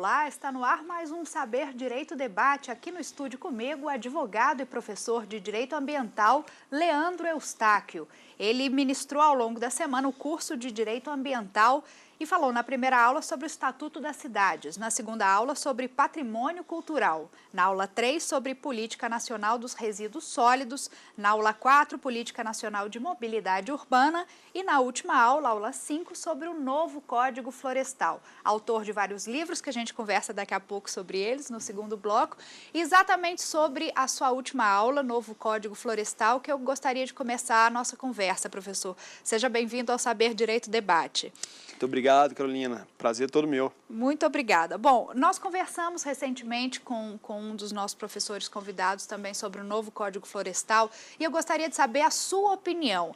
olá, está no ar mais um Saber Direito Debate. Aqui no estúdio comigo, o advogado e professor de Direito Ambiental, Leandro Eustáquio. Ele ministrou ao longo da semana o curso de Direito Ambiental e falou na primeira aula sobre o Estatuto das Cidades, na segunda aula sobre Patrimônio Cultural, na aula 3 sobre Política Nacional dos Resíduos Sólidos, na aula 4 Política Nacional de Mobilidade Urbana e na última aula, aula 5, sobre o novo Código Florestal. Autor de vários livros que a gente conversa daqui a pouco sobre eles no segundo bloco, e exatamente sobre a sua última aula, novo Código Florestal, que eu gostaria de começar a nossa conversa, professor. Seja bem-vindo ao Saber Direito Debate. Muito obrigado, Carolina. Prazer todo meu. Muito obrigada. Bom, nós conversamos recentemente com um dos nossos professores convidados também sobre o novo Código Florestal e eu gostaria de saber a sua opinião.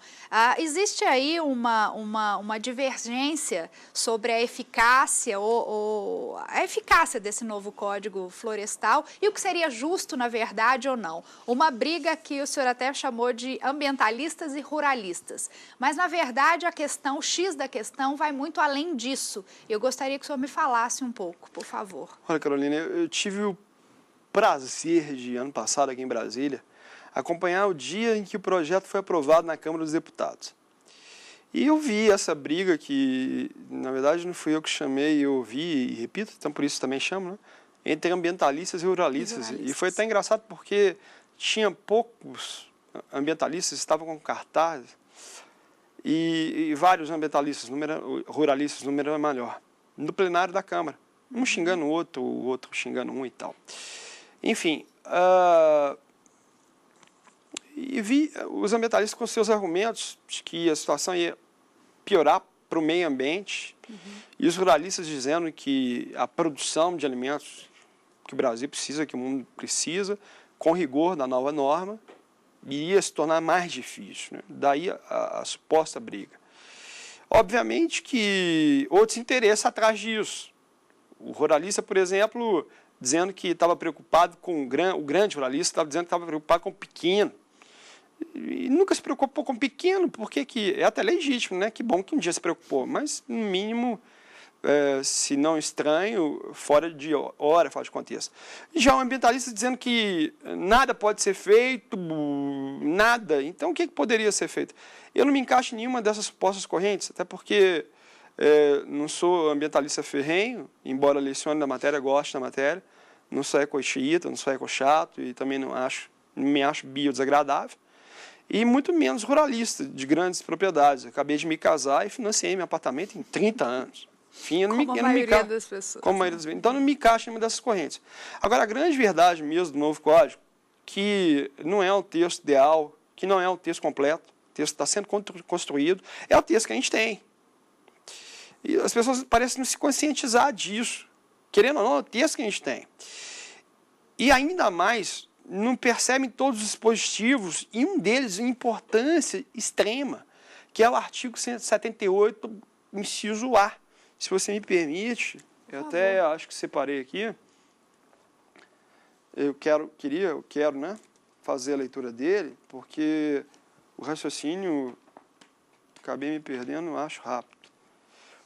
Existe aí uma divergência sobre a eficácia a eficácia desse novo Código Florestal e o que seria justo, na verdade, ou não. Uma briga que o senhor até chamou de ambientalistas e ruralistas. Mas, na verdade, a questão, o X da questão vai muito além disso. Eu gostaria que o senhor me falasse um pouco, por favor. Olha, Carolina, eu tive o prazer de, ano passado, aqui em Brasília, acompanhar o dia em que o projeto foi aprovado na Câmara dos Deputados. E eu vi essa briga que, na verdade, não fui eu que chamei, eu ouvi, e repito, então por isso também chamo, né? Entre ambientalistas e ruralistas. E foi até engraçado porque tinha poucos ambientalistas, estavam com cartazes, e vários ambientalistas, ruralistas, o número é maior, no plenário da Câmara. Um xingando o outro xingando um e tal. Enfim, e vi os ambientalistas com seus argumentos de que a situação ia piorar para o meio ambiente, e os ruralistas dizendo que a produção de alimentos que o Brasil precisa, que o mundo precisa, com rigor da nova norma, iria se tornar mais difícil, né? Daí a suposta briga. Obviamente que outros interesses atrás disso. O ruralista, por exemplo, dizendo que estava preocupado com o grande ruralista, estava dizendo que estava preocupado com o pequeno. E nunca se preocupou com o pequeno, porque é até legítimo, né? Que bom que um dia se preocupou, mas no mínimo, se não estranho, fora de hora, fora de contexto. Já o ambientalista dizendo que nada pode ser feito, nada. Então, o que poderia ser feito? Eu não me encaixo em nenhuma dessas supostas correntes, até porque não sou ambientalista ferrenho, embora lecione na matéria, goste da matéria, não sou ecoxiita, não sou ecochato e também não me acho biodesagradável, e muito menos ruralista, de grandes propriedades. Eu acabei de me casar e financiei meu apartamento em 30 anos. Enfim, como a maioria das pessoas. Como a maioria das pessoas. Então, não me encaixo em uma dessas correntes. Agora, a grande verdade mesmo do novo código, que não é um texto ideal, que não é um texto completo, o texto está sendo construído, é o texto que a gente tem. E as pessoas parecem não se conscientizar disso. Querendo ou não, é o texto que a gente tem. E ainda mais, não percebem todos os dispositivos, e um deles de importância extrema, que é o artigo 178, inciso A. Se você me permite, eu até acho que separei aqui. Eu quero, né, fazer a leitura dele, porque o raciocínio, acabei me perdendo, acho rápido.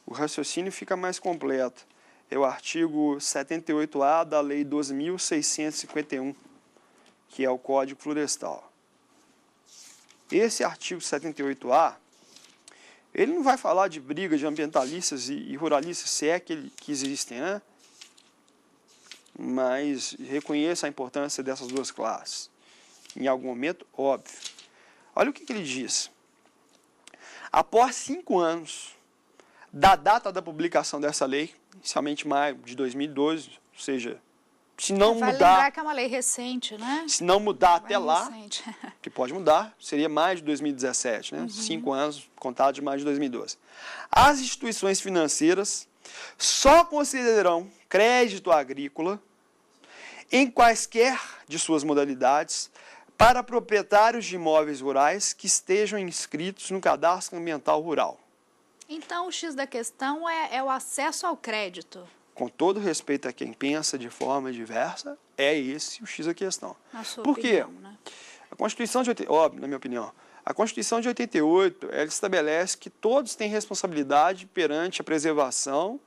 O raciocínio fica mais completo. É o artigo 78A da Lei 12.651, que é o Código Florestal. Esse artigo 78A, ele não vai falar de briga de ambientalistas e ruralistas, se é que existem, né? Mas reconheça a importância dessas duas classes. Em algum momento, óbvio. Olha o que ele diz. Após 5 anos da data da publicação dessa lei, inicialmente em maio de 2012, ou seja, se não mudar... Vai lembrar que é uma lei recente, né? Se não mudar até lá, recente. Que pode mudar, seria mais de 2017, né? 5 anos contados de mais de 2012. As instituições financeiras só considerarão crédito agrícola em quaisquer de suas modalidades para proprietários de imóveis rurais que estejam inscritos no Cadastro Ambiental Rural. Então, o X da questão é o acesso ao crédito. Com todo respeito a quem pensa de forma diversa, é esse o X da questão. Na sua Por quê? opinião, né? A Constituição de 88, óbvio, na minha opinião, a Constituição de 88, ela estabelece que todos têm responsabilidade perante a preservação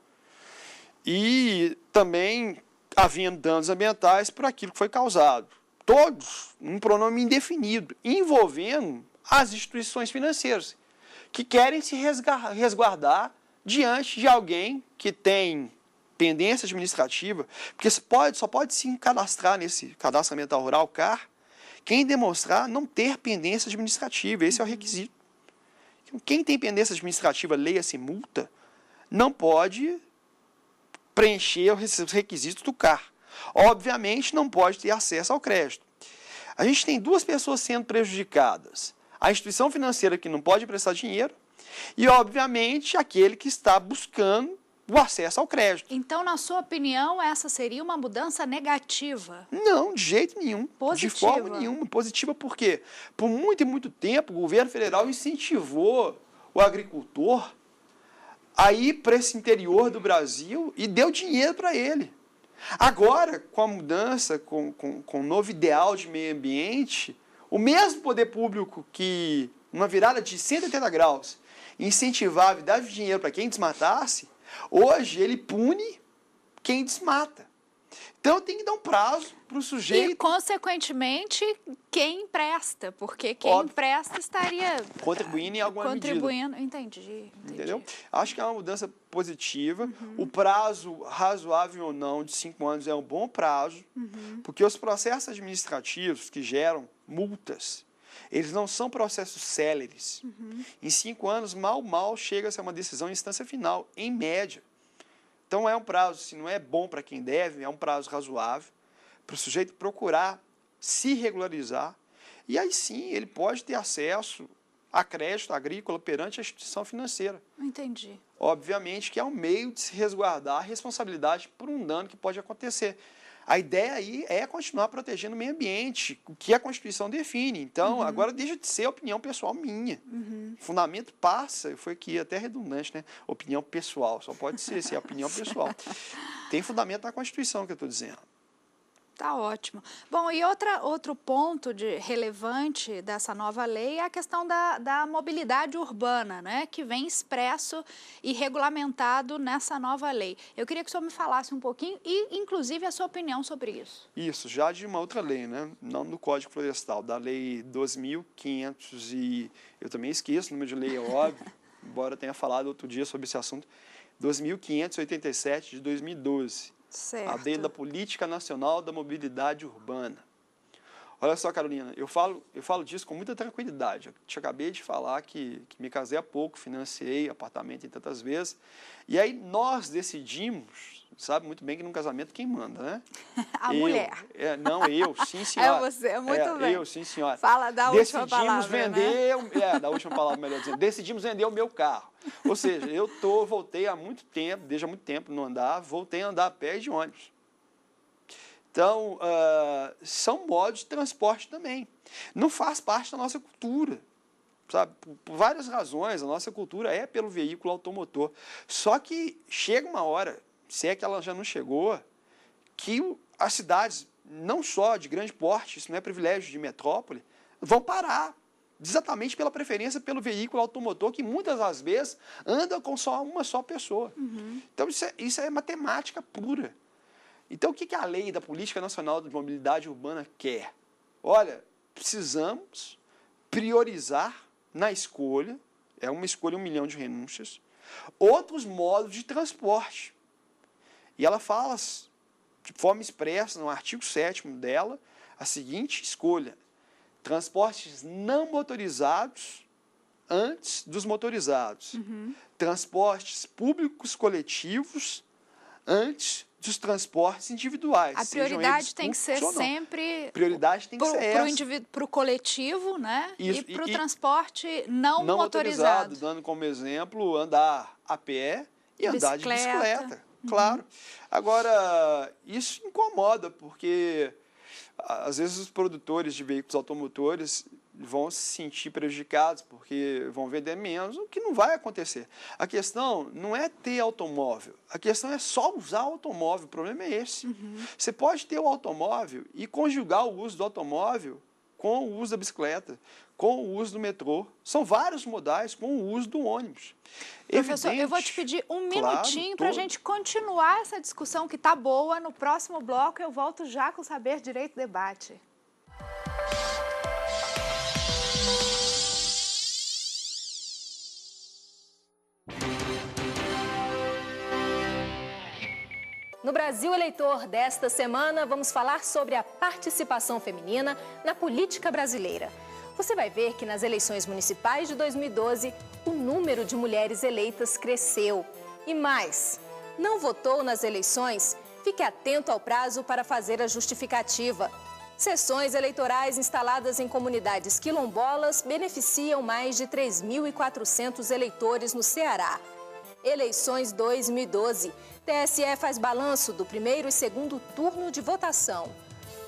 e também havendo danos ambientais por aquilo que foi causado. Todos um pronome indefinido, envolvendo as instituições financeiras, que querem se resguardar diante de alguém que tem pendência administrativa, porque só pode se cadastrar nesse cadastro ambiental rural, CAR, quem demonstrar não ter pendência administrativa. Esse é o requisito. Quem tem pendência administrativa, leia-se multa, não pode preencher os requisitos do CAR. Obviamente, não pode ter acesso ao crédito. A gente tem duas pessoas sendo prejudicadas. A instituição financeira que não pode prestar dinheiro e, obviamente, aquele que está buscando o acesso ao crédito. Então, na sua opinião, essa seria uma mudança negativa? Não, de jeito nenhum. Positiva? De forma nenhuma. Positiva por quê? Por muito e muito tempo, o governo federal incentivou o agricultor a ir para esse interior do Brasil e deu dinheiro para ele. Agora, com a mudança, com o novo ideal de meio ambiente, o mesmo poder público que, numa virada de 180 graus, incentivava e dava dinheiro para quem desmatasse, hoje ele pune quem desmata. Então tem que dar um prazo para o sujeito. E, consequentemente, quem empresta, porque quem empresta estaria contribuindo em alguma medida. Entendi. Entendeu? Acho que é uma mudança positiva. O prazo, razoável ou não, de 5 anos é um bom prazo, porque os processos administrativos que geram multas, eles não são processos céleres. Em 5 anos, mal chega-se a uma decisão em instância final, em média. Então, é um prazo, se não é bom para quem deve, é um prazo razoável para o sujeito procurar se regularizar. E aí sim, ele pode ter acesso a crédito agrícola perante a instituição financeira. Entendi. Obviamente que é um meio de se resguardar a responsabilidade por um dano que pode acontecer. A ideia aí é continuar protegendo o meio ambiente, o que a Constituição define. Então, agora deixa de ser opinião pessoal minha. O fundamento passa, foi aqui até redundante, né? Opinião pessoal, só pode ser se é opinião pessoal. Tem fundamento na Constituição que eu estou dizendo. Tá ótimo. Bom, e outro ponto relevante dessa nova lei é a questão da mobilidade urbana, né, que vem expresso e regulamentado nessa nova lei. Eu queria que o senhor me falasse um pouquinho e, inclusive, a sua opinião sobre isso. Isso, já de uma outra lei, né, não do Código Florestal, da Lei 2.500 e... Eu também esqueço, o número de lei é óbvio, embora tenha falado outro dia sobre esse assunto, 2.587 de 2012. Certo. A lei da Política Nacional da Mobilidade Urbana. Olha só, Carolina, eu falo disso com muita tranquilidade. Eu te acabei de falar que me casei há pouco, financiei apartamento em tantas vezes. E aí nós decidimos, sabe muito bem que num casamento quem manda, né? A mulher. Eu, sim, senhora. É você, muito bem. Eu, sim, senhora. Fala da última palavra, vender, né? Da última palavra, melhor dizendo. Decidimos vender o meu carro. Ou seja, voltei há muito tempo, desde há muito tempo não andar, voltei a andar a pé e de ônibus. Então, são modos de transporte também. Não faz parte da nossa cultura. Sabe? Por várias razões, a nossa cultura é pelo veículo automotor. Só que chega uma hora, se é que ela já não chegou, que as cidades, não só de grande porte, isso não é privilégio de metrópole, vão parar. Exatamente pela preferência pelo veículo automotor, que muitas das vezes anda com só uma só pessoa. Então, isso é matemática pura. Então, o que a lei da Política Nacional de Mobilidade Urbana quer? Olha, precisamos priorizar na escolha, é uma escolha 1 milhão de renúncias, outros modos de transporte. E ela fala, de forma expressa, no artigo 7º dela, a seguinte escolha: transportes não motorizados antes dos motorizados. Transportes públicos coletivos antes dos transportes individuais. A prioridade tem que ser sempre para o coletivo, né? Isso, e para o transporte não motorizado. Dando como exemplo andar a pé e andar de bicicleta. Claro. Agora, isso incomoda, porque às vezes os produtores de veículos automotores vão se sentir prejudicados porque vão vender menos, o que não vai acontecer. A questão não é ter automóvel, a questão é só usar o automóvel, o problema é esse. Você pode ter o automóvel e conjugar o uso do automóvel com o uso da bicicleta, com o uso do metrô. São vários modais com o uso do ônibus. Professor, eu vou te pedir um minutinho para a gente continuar essa discussão que está boa. No próximo bloco eu volto já com o Saber Direito Debate. No Brasil Eleitor desta semana, vamos falar sobre a participação feminina na política brasileira. Você vai ver que nas eleições municipais de 2012, o número de mulheres eleitas cresceu. E mais, não votou nas eleições? Fique atento ao prazo para fazer a justificativa. Sessões eleitorais instaladas em comunidades quilombolas beneficiam mais de 3.400 eleitores no Ceará. Eleições 2012. TSE faz balanço do primeiro e segundo turno de votação.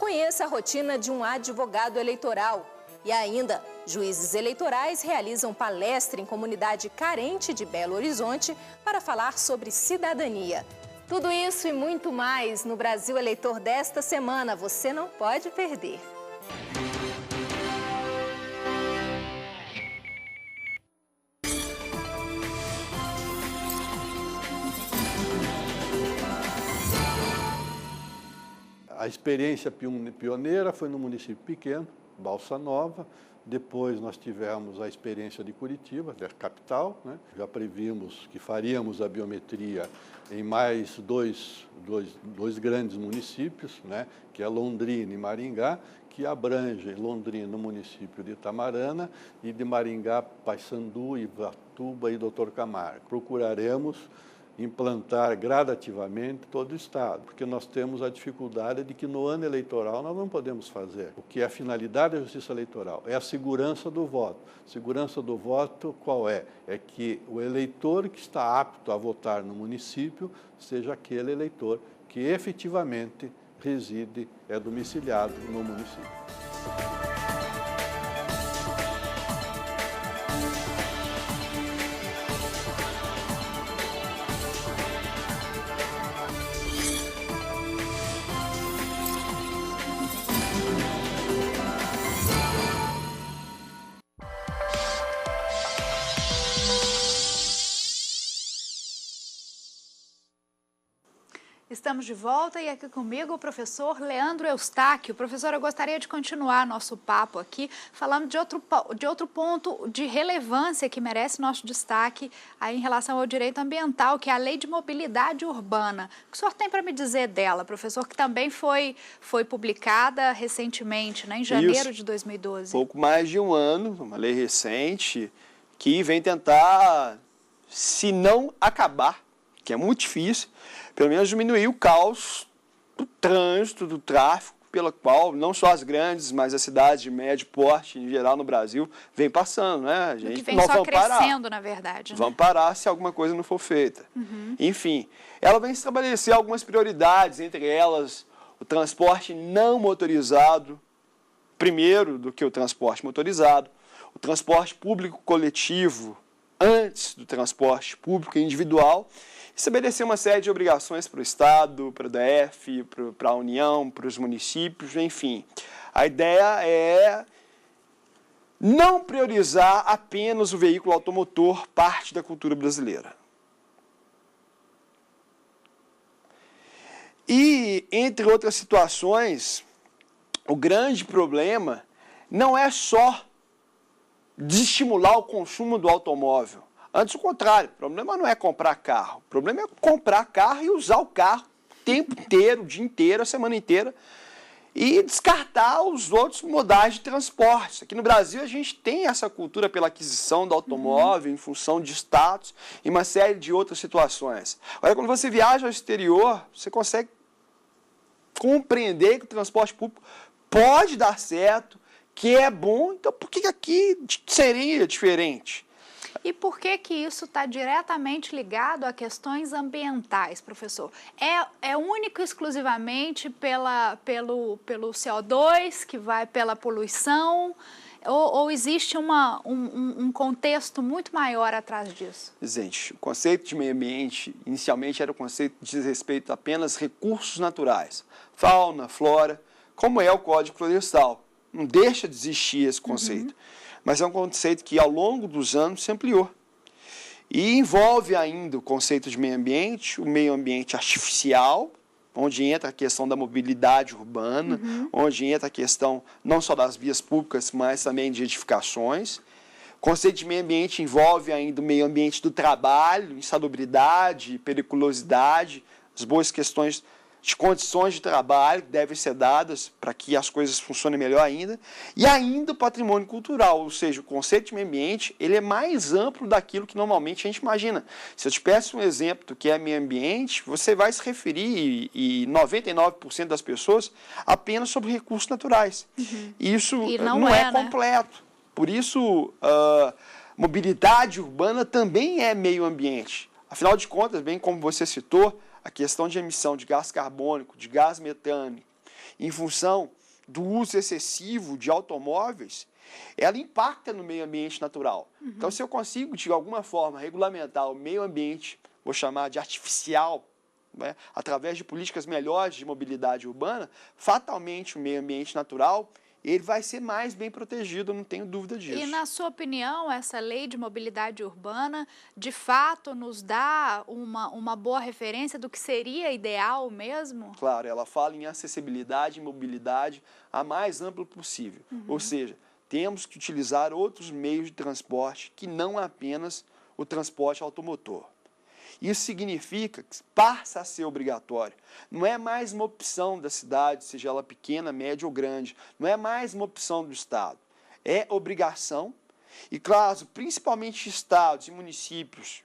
Conheça a rotina de um advogado eleitoral. E ainda, juízes eleitorais realizam palestra em comunidade carente de Belo Horizonte para falar sobre cidadania. Tudo isso e muito mais no Brasil Eleitor desta semana. Você não pode perder. A experiência pioneira foi no município pequeno, Balsa Nova. Depois nós tivemos a experiência de Curitiba, da capital, né? Já previmos que faríamos a biometria em mais dois grandes municípios, né? Que é Londrina e Maringá, que abrangem Londrina, o município de Itamarana, e de Maringá, Paissandu, Ivatuba e Doutor Camargo. Procuraremos implantar gradativamente todo o Estado, porque nós temos a dificuldade de que no ano eleitoral nós não podemos fazer. O que é a finalidade da justiça eleitoral? É a segurança do voto. Segurança do voto qual é? É que o eleitor que está apto a votar no município seja aquele eleitor que efetivamente reside, é domiciliado no município. Estamos de volta e aqui comigo o professor Leandro Eustáquio. Professor, eu gostaria de continuar nosso papo aqui, falando de outro ponto de relevância que merece nosso destaque aí em relação ao direito ambiental, que é a Lei de Mobilidade Urbana. O que o senhor tem para me dizer dela, professor, que também foi publicada recentemente, né, em janeiro de 2012? Pouco mais de um ano, uma lei recente, que vem tentar, se não acabar, que é muito difícil, pelo menos diminuir o caos do trânsito, do tráfego, pela qual não só as grandes, mas as cidades de médio porte, em geral, no Brasil, vem passando, né? A gente que vem só crescendo, na verdade. Né? Vamos parar se alguma coisa não for feita. Enfim, ela vem estabelecer algumas prioridades, entre elas o transporte não motorizado, primeiro do que o transporte motorizado, o transporte público coletivo antes do transporte público individual, estabelecer uma série de obrigações para o Estado, para o DF, para a União, para os municípios, enfim. A ideia é não priorizar apenas o veículo automotor, parte da cultura brasileira. E, entre outras situações, o grande problema não é só desestimular o consumo do automóvel. Antes, o contrário, o problema não é comprar carro, o problema é comprar carro e usar o carro o tempo inteiro, o dia inteiro, a semana inteira, e descartar os outros modais de transporte. Aqui no Brasil, a gente tem essa cultura pela aquisição do automóvel, em função de status, e uma série de outras situações. Agora, quando você viaja ao exterior, você consegue compreender que o transporte público pode dar certo, que é bom, então por que aqui seria diferente? E por que isso está diretamente ligado a questões ambientais, professor? É único e exclusivamente pelo CO2, que vai pela poluição, ou existe um contexto muito maior atrás disso? Gente, o conceito de meio ambiente, inicialmente, era o conceito de diz respeito a apenas recursos naturais, fauna, flora, como é o Código Florestal. não deixa de existir esse conceito, mas é um conceito que ao longo dos anos se ampliou. E envolve ainda o conceito de meio ambiente, o meio ambiente artificial, onde entra a questão da mobilidade urbana, onde entra a questão não só das vias públicas, mas também de edificações. O conceito de meio ambiente envolve ainda o meio ambiente do trabalho, insalubridade, periculosidade, as boas questões de condições de trabalho que devem ser dadas para que as coisas funcionem melhor ainda, e ainda o patrimônio cultural, ou seja, o conceito de meio ambiente ele é mais amplo daquilo que normalmente a gente imagina. Se eu te peço um exemplo do que é meio ambiente, você vai se referir, e 99% das pessoas, apenas sobre recursos naturais. Isso não é completo. Por isso, mobilidade urbana também é meio ambiente. Afinal de contas, bem como você citou, a questão de emissão de gás carbônico, de gás metânico, em função do uso excessivo de automóveis, ela impacta no meio ambiente natural. Então, se eu consigo, de alguma forma, regulamentar o meio ambiente, vou chamar de artificial, né, através de políticas melhores de mobilidade urbana, fatalmente o meio ambiente natural ele vai ser mais bem protegido, eu não tenho dúvida disso. E, na sua opinião, essa lei de mobilidade urbana, de fato, nos dá uma boa referência do que seria ideal mesmo? Claro, ela fala em acessibilidade e mobilidade a mais ampla possível. Ou seja, temos que utilizar outros meios de transporte que não apenas o transporte automotor. Isso significa que passa a ser obrigatório. Não é mais uma opção da cidade, seja ela pequena, média ou grande. Não é mais uma opção do Estado. É obrigação. E, claro, principalmente estados e municípios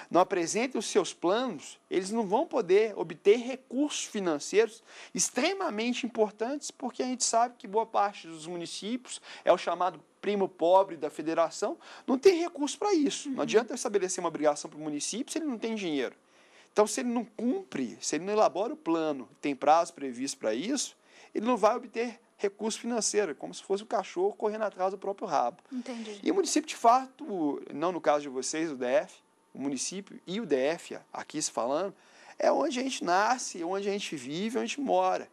não apresentem os seus planos, eles não vão poder obter recursos financeiros extremamente importantes, porque a gente sabe que boa parte dos municípios é o chamado primo pobre da federação, não tem recurso para isso. Não adianta eu estabelecer uma obrigação para o município se ele não tem dinheiro. Então, se ele não cumpre, se ele não elabora o plano, tem prazo previsto para isso, ele não vai obter recurso financeiro, como se fosse o cachorro correndo atrás do próprio rabo. Entendi. E o município, de fato, não no caso de vocês, o DF, o município e o DF, aqui se falando, é onde a gente nasce, onde a gente vive, onde a gente mora.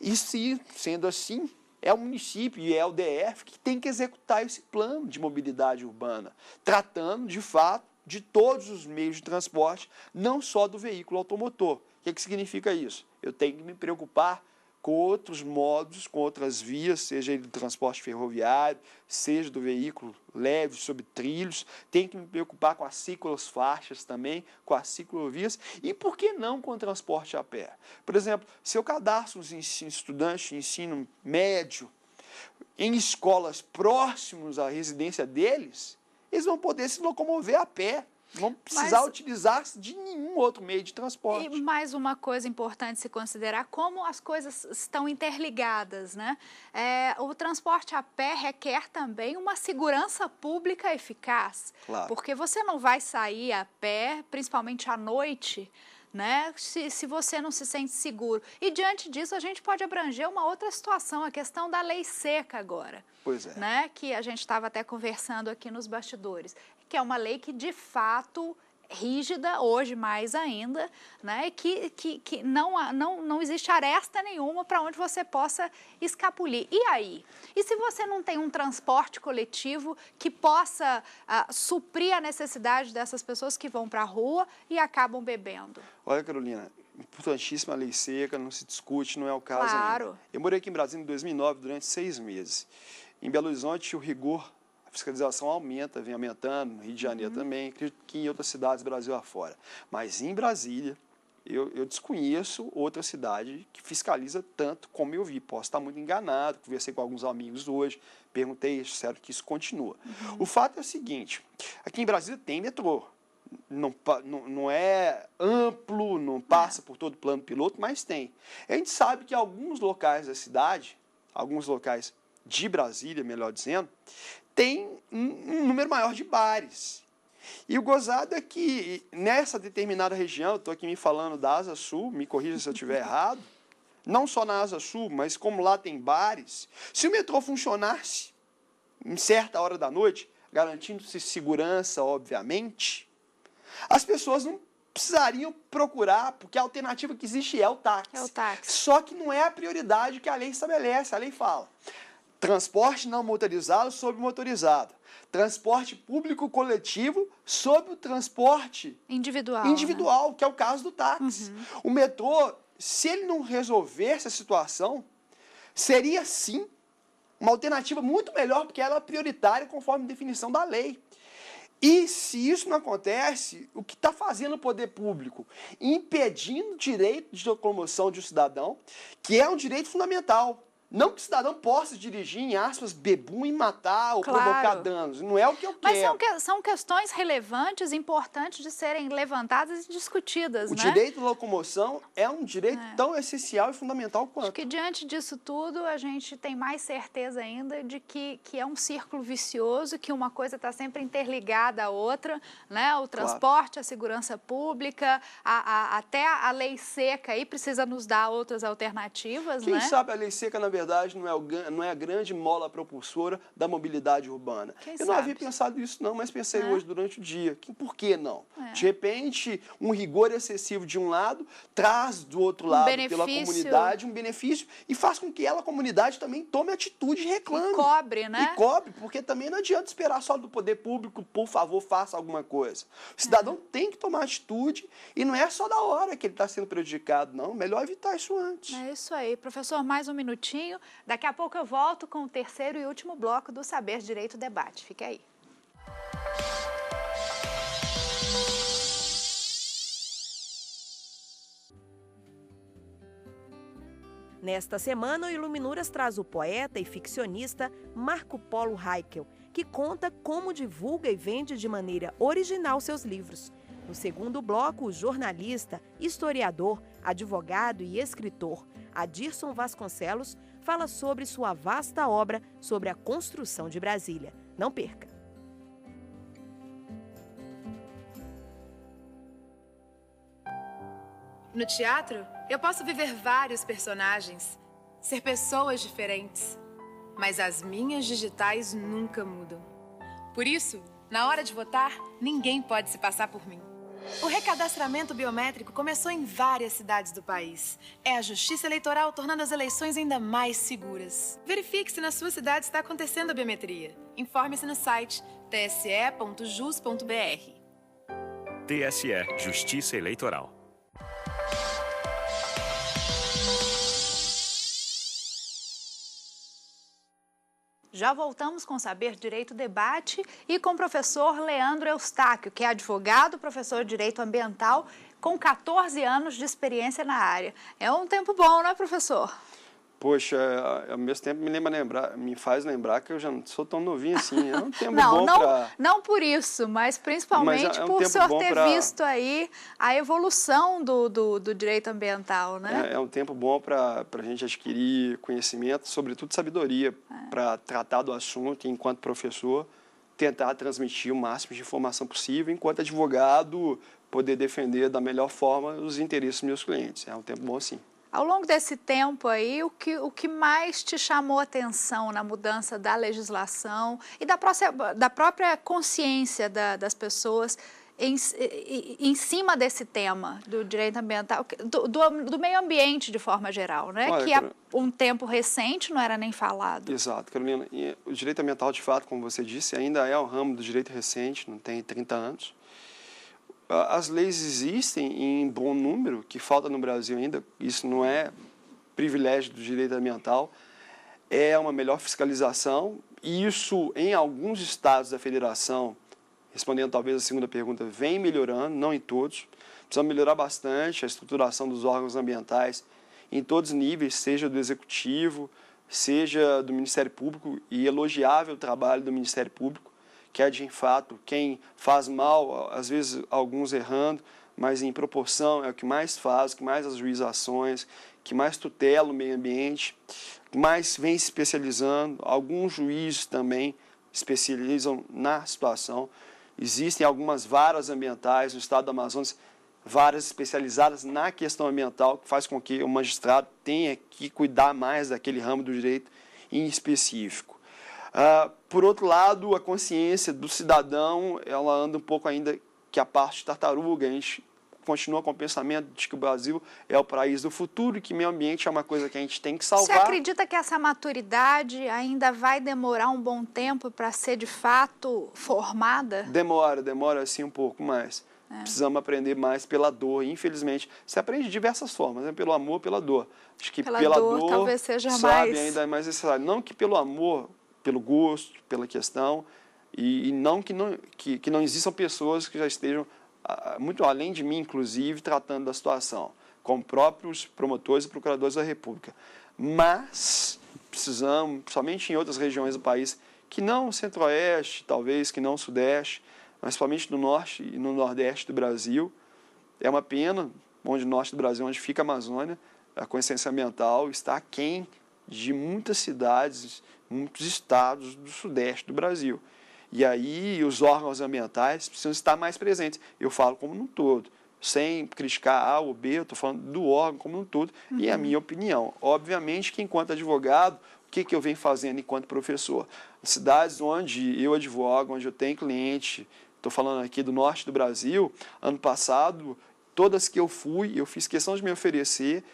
E se, sendo assim, é o município e é o DF que tem que executar esse plano de mobilidade urbana, tratando, de fato, de todos os meios de transporte, não só do veículo automotor. O que significa isso? Eu tenho que me preocupar com outros modos, com outras vias, seja ele do transporte ferroviário, seja do veículo leve sobre trilhos, tenho que me preocupar com as ciclofaixas também, com as ciclovias, e por que não com o transporte a pé? Por exemplo, se eu cadastro os estudantes de ensino médio em escolas próximas à residência deles, eles vão poder se locomover a pé. Não precisar utilizar de nenhum outro meio de transporte. E mais uma coisa importante se considerar, como as coisas estão interligadas, né? O transporte a pé requer também uma segurança pública eficaz. Claro. Porque você não vai sair a pé, principalmente à noite, né? Se você não se sente seguro. E diante disso, a gente pode abranger uma outra situação, a questão da lei seca agora. Pois é. Né? Que a gente estava até conversando aqui nos bastidores. Que é uma lei que, de fato, rígida, hoje mais ainda, né? Que não existe aresta nenhuma para onde você possa escapulir. E aí? E se você não tem um transporte coletivo que possa suprir a necessidade dessas pessoas que vão para a rua e acabam bebendo? Olha, Carolina, importantíssima a lei seca, não se discute, não é o caso Claro. ainda. Eu morei aqui em Brasília em 2009 durante 6 meses. Em Belo Horizonte, o rigor, a fiscalização aumenta, vem aumentando, no Rio de Janeiro também, acredito que em outras cidades do Brasil afora. Mas em Brasília, eu desconheço outra cidade que fiscaliza tanto como eu vi. Posso estar muito enganado, conversei com alguns amigos hoje, perguntei, disseram que isso continua. O fato é o seguinte, aqui em Brasília tem metrô. Não é amplo, não passa por todo o plano piloto, mas tem. A gente sabe que alguns locais da cidade, alguns locais de Brasília, melhor dizendo, tem um número maior de bares. E o gozado é que nessa determinada região, estou aqui me falando da Asa Sul, me corrija se eu estiver errado, não só na Asa Sul, mas como lá tem bares, se o metrô funcionasse em certa hora da noite, garantindo-se segurança, obviamente, as pessoas não precisariam procurar, porque a alternativa que existe é o táxi. É o táxi. Só que não é a prioridade que a lei estabelece, a lei fala. transporte não motorizado sobre motorizado, transporte público coletivo sobre o transporte individual, que é o caso do táxi. O metrô, se ele não resolver essa situação, seria sim uma alternativa muito melhor, porque ela é prioritária conforme definição da lei. E se isso não acontece, o que está fazendo o poder público? Impedindo o direito de locomoção de um cidadão, que é um direito fundamental. Não que o cidadão possa dirigir, em aspas, bebum e matar ou provocar danos. Não é o que eu quero. Mas são questões relevantes, importantes de serem levantadas e discutidas, O direito de locomoção é um direito tão essencial e fundamental quanto. Acho que diante disso tudo, a gente tem mais certeza ainda de que é um círculo vicioso, que uma coisa está sempre interligada à outra, né? O transporte, a segurança pública, até a lei seca aí precisa nos dar outras alternativas, Quem sabe a lei seca, na verdade, não é a grande mola propulsora da mobilidade urbana. Eu não havia pensado nisso, não, mas pensei hoje durante o dia. Por que não? De repente, um rigor excessivo de um lado traz do outro lado, pela comunidade, um benefício e faz com que a comunidade também tome atitude e reclame. E cobre, né? E cobre, porque também não adianta esperar só do poder público, por favor, faça alguma coisa. O cidadão tem que tomar atitude e não é só da hora que ele está sendo prejudicado, não. Melhor evitar isso antes. É isso aí. Professor, mais um minutinho. Daqui a pouco eu volto com o terceiro e último bloco do Saber Direito Debate. Fique aí. Nesta semana, o Iluminuras traz o poeta e ficcionista Marco Polo Haeckel, que conta como divulga e vende de maneira original seus livros. No segundo bloco, o jornalista, historiador, advogado e escritor Adirson Vasconcelos fala sobre sua vasta obra sobre a construção de Brasília. Não perca! No teatro, eu posso viver vários personagens, ser pessoas diferentes, mas as minhas digitais nunca mudam. Por isso, na hora de votar, ninguém pode se passar por mim. O recadastramento biométrico começou em várias cidades do país. É a Justiça Eleitoral tornando as eleições ainda mais seguras. Verifique se na sua cidade está acontecendo a biometria. Informe-se no site tse.jus.br. TSE, Justiça Eleitoral. Já voltamos com Saber Direito Debate e com o professor Leandro Eustáquio, que é advogado, professor de Direito Ambiental, com 14 anos de experiência na área. É um tempo bom, não é, professor? Poxa, ao mesmo tempo me faz lembrar que eu já não sou tão novinho assim. É um tempo bom para... Não por isso, mas principalmente por o senhor ter visto aí a evolução do direito ambiental, né? É um tempo bom para a gente adquirir conhecimento, sobretudo sabedoria, para tratar do assunto e, enquanto professor, tentar transmitir o máximo de informação possível, enquanto advogado, poder defender da melhor forma os interesses dos meus clientes. É um tempo bom, sim. Ao longo desse tempo aí, o que mais te chamou a atenção na mudança da legislação e da própria consciência das pessoas em cima desse tema do direito ambiental, do meio ambiente de forma geral, né? Olha, que há um tempo recente não era nem falado. Exato, Carolina. E o direito ambiental, de fato, como você disse, ainda é um ramo do direito recente, não tem 30 anos. As leis existem em bom número, que falta no Brasil ainda, isso não é privilégio do direito ambiental, é uma melhor fiscalização, e isso em alguns estados da federação, respondendo talvez a segunda pergunta, vem melhorando, não em todos, precisa melhorar bastante a estruturação dos órgãos ambientais em todos os níveis, seja do Executivo, seja do Ministério Público, e elogiável o trabalho do Ministério Público, que é de fato quem faz mal, às vezes alguns errando, mas em proporção é o que mais faz, que mais ajuiza ações, que mais tutela o meio ambiente, que mais vem se especializando. Alguns juízes também especializam na situação. Existem algumas varas ambientais no estado do Amazonas, varas especializadas na questão ambiental, que faz com que o magistrado tenha que cuidar mais daquele ramo do direito em específico. Por outro lado, a consciência do cidadão, ela anda um pouco ainda que a parte tartaruga. A gente continua com o pensamento de que o Brasil é o país do futuro e que meio ambiente é uma coisa que a gente tem que salvar. Você acredita que essa maturidade ainda vai demorar um bom tempo para ser, de fato, formada? Demora assim um pouco mais. Precisamos aprender mais pela dor. Infelizmente, você aprende de diversas formas, né? Pelo amor, pela dor. Acho que pela dor talvez seja ainda é mais necessário. Não que pelo amor, pelo gosto, pela questão, e não que não existam pessoas que já estejam muito além de mim, inclusive, tratando da situação, como próprios promotores e procuradores da República. Mas precisamos, somente em outras regiões do país, que não o centro-oeste, talvez, que não o sudeste, mas somente no norte e no nordeste do Brasil. É uma pena, onde no norte do Brasil, onde fica a Amazônia, a consciência ambiental está aquém de muitas cidades, muitos estados do sudeste do Brasil. E aí os órgãos ambientais precisam estar mais presentes. Eu falo como um todo, sem criticar A ou B, eu estou falando do órgão como um todo, e é a minha opinião. Obviamente que, enquanto advogado, o que eu venho fazendo enquanto professor? Cidades onde eu advogo, onde eu tenho cliente, estou falando aqui do norte do Brasil, ano passado, todas que eu fui, eu fiz questão de me oferecer,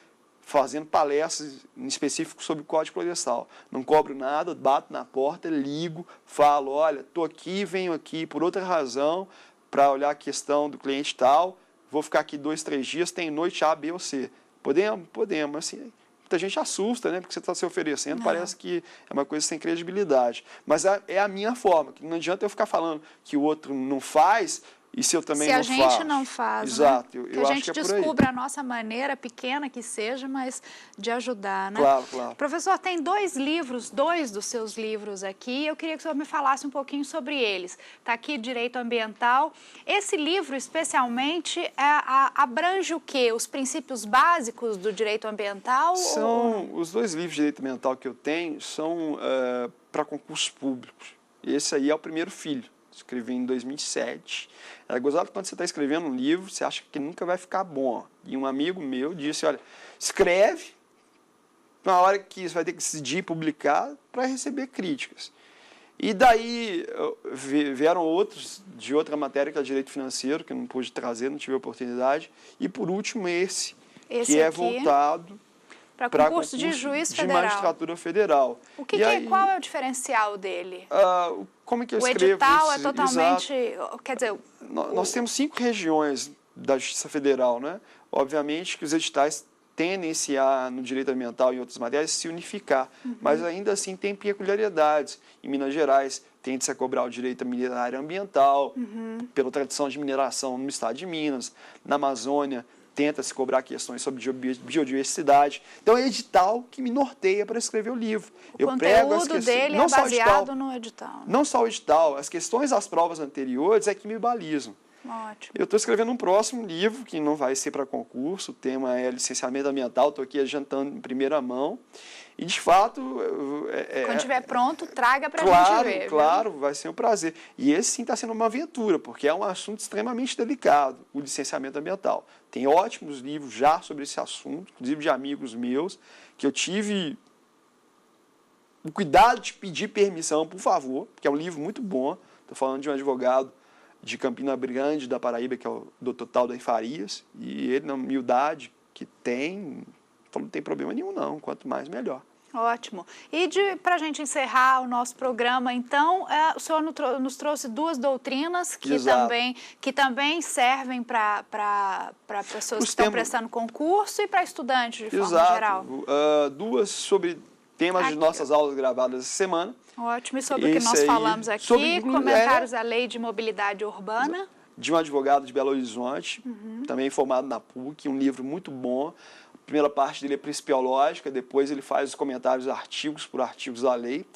fazendo palestras em específico sobre o Código Florestal. Não cobro nada, bato na porta, ligo, falo, olha, estou aqui, venho aqui por outra razão, para olhar a questão do cliente tal, vou ficar aqui 2, 3 dias, tem noite A, B ou C. Podemos, assim, muita gente assusta, né, porque você está se oferecendo, parece que é uma coisa sem credibilidade. Mas é a minha forma, que não adianta eu ficar falando que o outro não faz, e se eu também não faço. Se a gente não faz, exato, né? eu que a acho gente que é por aí. descubra a nossa maneira, pequena que seja, mas de ajudar, né? Claro. Professor, tem 2 livros, 2 dos seus livros aqui, eu queria que o senhor me falasse um pouquinho sobre eles. Está aqui Direito Ambiental. Esse livro, especialmente, abrange o quê? Os princípios básicos do direito ambiental? Os 2 livros de direito ambiental que eu tenho são para concursos públicos. Esse aí é o primeiro filho. Escrevi em 2007. É gozado quando você está escrevendo um livro, você acha que nunca vai ficar bom. E um amigo meu disse, olha, escreve, na hora que você vai ter que decidir publicar, para receber críticas. E daí vieram outros de outra matéria, que é Direito Financeiro, que eu não pude trazer, não tive a oportunidade. E por último esse que é voltado para concurso de juiz federal. De magistratura federal. Qual é o diferencial dele? Como é que eu escrevo? O edital é totalmente... Quer dizer... Nós temos 5 regiões da Justiça Federal, né? Obviamente que os editais tendem no direito ambiental e em outras matérias se unificar, mas ainda assim tem peculiaridades. Em Minas Gerais, tende-se a cobrar o direito minerário ambiental, pela tradição de mineração no estado de Minas. Na Amazônia, tenta-se cobrar questões sobre biodiversidade. Então, é edital que me norteia para escrever o livro. O conteúdo dele é baseado no edital. Não só o edital, as questões das provas anteriores é que me balizam. Ótimo. Eu estou escrevendo um próximo livro, que não vai ser para concurso, o tema é licenciamento ambiental, estou aqui adiantando em primeira mão. E, de fato... Quando estiver pronto, traga para a gente ver. Claro, vai ser um prazer. E esse, sim, está sendo uma aventura, porque é um assunto extremamente delicado, o licenciamento ambiental. Tem ótimos livros já sobre esse assunto, inclusive de amigos meus, que eu tive o cuidado de pedir permissão, por favor, porque é um livro muito bom. Estou falando de um advogado de Campina Grande, da Paraíba, que é o Dr. Talder Farias, e ele, na humildade que tem, falou, não tem problema nenhum não, quanto mais melhor. Ótimo. E para a gente encerrar o nosso programa, então, o senhor nos trouxe 2 doutrinas que também servem para pessoas que estão prestando concurso e para estudantes de forma geral. 2 sobre temas de nossas aulas gravadas essa semana. Ótimo. E sobre o que nós falamos aqui, comentários à Lei de Mobilidade Urbana. De um advogado de Belo Horizonte, também formado na PUC, um livro muito bom. A primeira parte dele é principiológica, depois ele faz os comentários artigos por artigos da lei.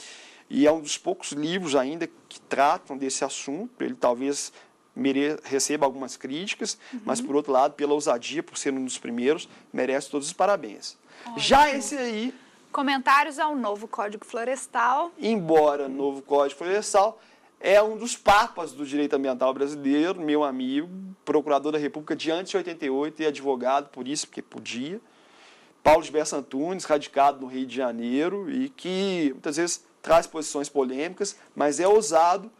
E é um dos poucos livros ainda que tratam desse assunto. Ele talvez receba algumas críticas, mas, por outro lado, pela ousadia, por ser um dos primeiros, merece todos os parabéns. Ótimo. Já esse aí... Comentários ao novo Código Florestal. Embora novo Código Florestal é um dos papas do direito ambiental brasileiro, meu amigo, procurador da República de antes de 88 e advogado, por isso, porque podia. Paulo Gilberto Antunes, radicado no Rio de Janeiro e que muitas vezes traz posições polêmicas, mas é ousado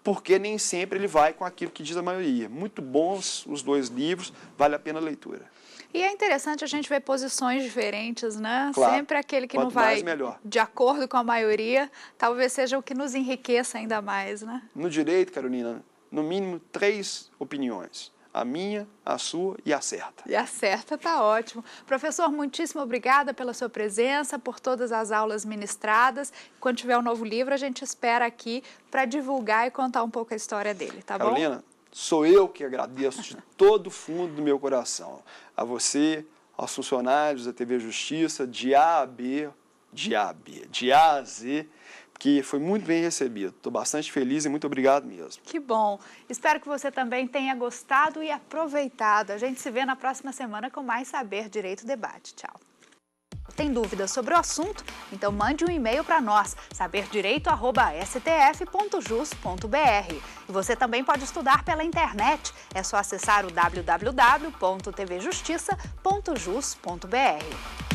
porque nem sempre ele vai com aquilo que diz a maioria. Muito bons os 2 livros, vale a pena a leitura. E é interessante a gente ver posições diferentes, né? Claro. Sempre aquele que não Quanto mais, vai melhor. de acordo com a maioria, talvez seja o que nos enriqueça ainda mais, né? No direito, Carolina, no mínimo 3 opiniões. A minha, a sua e a certa. E a certa tá ótimo. Professor, muitíssimo obrigada pela sua presença, por todas as aulas ministradas. Quando tiver um novo livro, a gente espera aqui para divulgar e contar um pouco a história dele, tá bom? Carolina, sou eu que agradeço de todo o fundo do meu coração. A você, aos funcionários da TV Justiça, de A a Z, que foi muito bem recebido. Estou bastante feliz e muito obrigado mesmo. Que bom. Espero que você também tenha gostado e aproveitado. A gente se vê na próxima semana com mais Saber Direito Debate. Tchau. Tem dúvidas sobre o assunto? Então mande um e-mail para nós, saberdireito@stf.jus.br. E você também pode estudar pela internet. É só acessar o www.tvjustiça.jus.br.